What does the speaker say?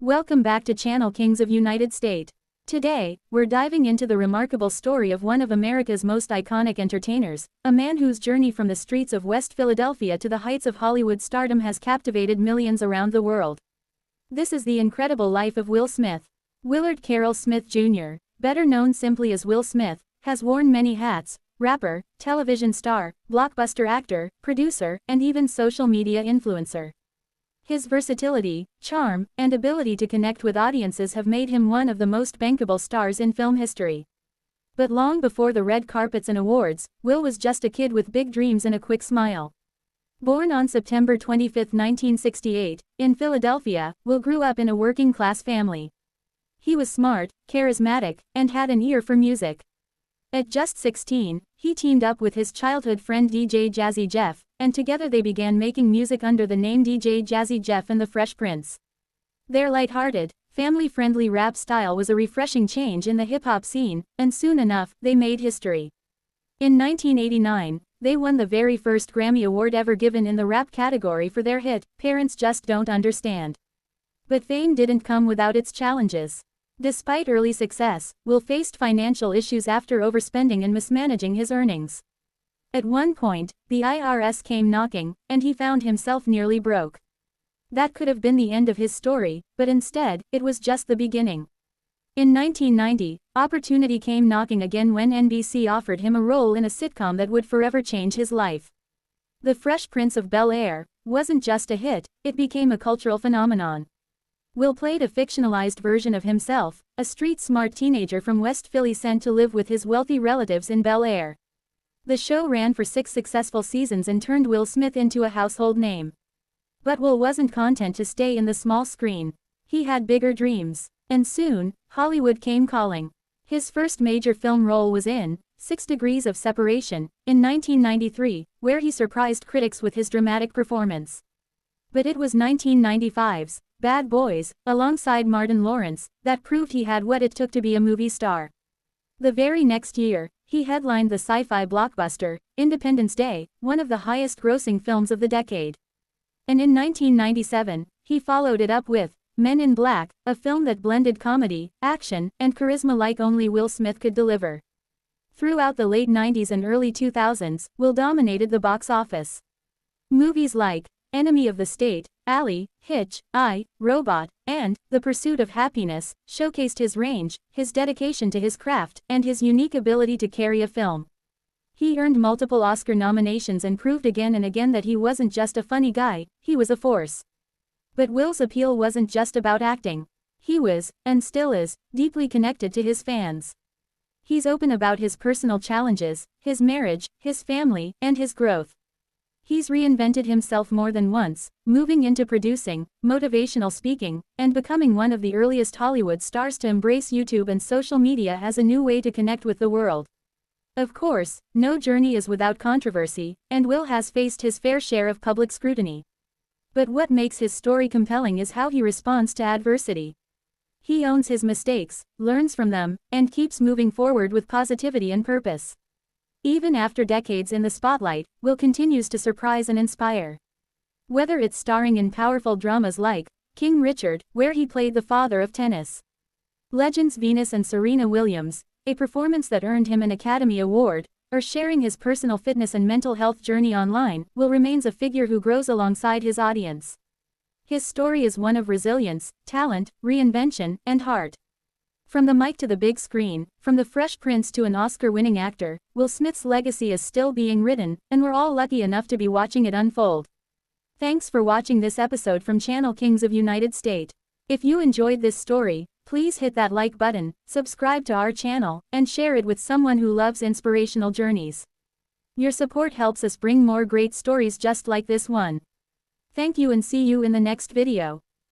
Welcome back to Channel Kings of United States. Today, we're diving into the remarkable story of one of America's most iconic entertainers, a man whose journey from the streets of West Philadelphia to the heights of Hollywood stardom has captivated millions around the world. This is the incredible life of Will Smith. Willard Carroll Smith Jr., better known simply as Will Smith, has worn many hats: rapper, television star, blockbuster actor, producer, and even social media influencer. His versatility, charm, and ability to connect with audiences have made him one of the most bankable stars in film history. But long before the red carpets and awards, Will was just a kid with big dreams and a quick smile. Born on September 25, 1968, in Philadelphia, Will grew up in a working-class family. He was smart, charismatic, and had an ear for music. At just 16, he teamed up with his childhood friend DJ Jazzy Jeff, and together they began making music under the name DJ Jazzy Jeff and the Fresh Prince. Their lighthearted, family-friendly rap style was a refreshing change in the hip-hop scene, and soon enough, they made history. In 1989, they won the very first Grammy Award ever given in the rap category for their hit, Parents Just Don't Understand. But fame didn't come without its challenges. Despite early success, Will faced financial issues after overspending and mismanaging his earnings. At one point, the IRS came knocking, and he found himself nearly broke. That could have been the end of his story, but instead, it was just the beginning. In 1990, opportunity came knocking again when NBC offered him a role in a sitcom that would forever change his life. The Fresh Prince of Bel-Air wasn't just a hit, it became a cultural phenomenon. Will played a fictionalized version of himself, a street-smart teenager from West Philly sent to live with his wealthy relatives in Bel-Air. The show ran for 6 successful seasons and turned Will Smith into a household name. But Will wasn't content to stay in the small screen. He had bigger dreams. And soon, Hollywood came calling. His first major film role was in 6 Degrees of Separation, in 1993, where he surprised critics with his dramatic performance. But it was 1995's Bad Boys, alongside Martin Lawrence, that proved he had what it took to be a movie star. The very next year, he headlined the sci-fi blockbuster, Independence Day, one of the highest-grossing films of the decade. And in 1997, he followed it up with Men in Black, a film that blended comedy, action, and charisma like only Will Smith could deliver. Throughout the late 90s and early 2000s, Will dominated the box office. Movies like Enemy of the State, Ally, Hitch, I, Robot, and The Pursuit of Happiness showcased his range, his dedication to his craft, and his unique ability to carry a film. He earned multiple Oscar nominations and proved again and again that he wasn't just a funny guy, he was a force. But Will's appeal wasn't just about acting. He was, and still is, deeply connected to his fans. He's open about his personal challenges, his marriage, his family, and his growth. He's reinvented himself more than once, moving into producing, motivational speaking, and becoming one of the earliest Hollywood stars to embrace YouTube and social media as a new way to connect with the world. Of course, no journey is without controversy, and Will has faced his fair share of public scrutiny. But what makes his story compelling is how he responds to adversity. He owns his mistakes, learns from them, and keeps moving forward with positivity and purpose. Even after decades in the spotlight, Will continues to surprise and inspire. Whether it's starring in powerful dramas like King Richard, where he played the father of tennis, legends Venus and Serena Williams, a performance that earned him an Academy Award, or sharing his personal fitness and mental health journey online, Will remains a figure who grows alongside his audience. His story is one of resilience, talent, reinvention, and heart. From the mic to the big screen, from the Fresh Prince to an Oscar-winning actor, Will Smith's legacy is still being written, and we're all lucky enough to be watching it unfold. Thanks for watching this episode from Channel Kings of United States. If you enjoyed this story, please hit that like button, subscribe to our channel, and share it with someone who loves inspirational journeys. Your support helps us bring more great stories just like this one. Thank you and see you in the next video.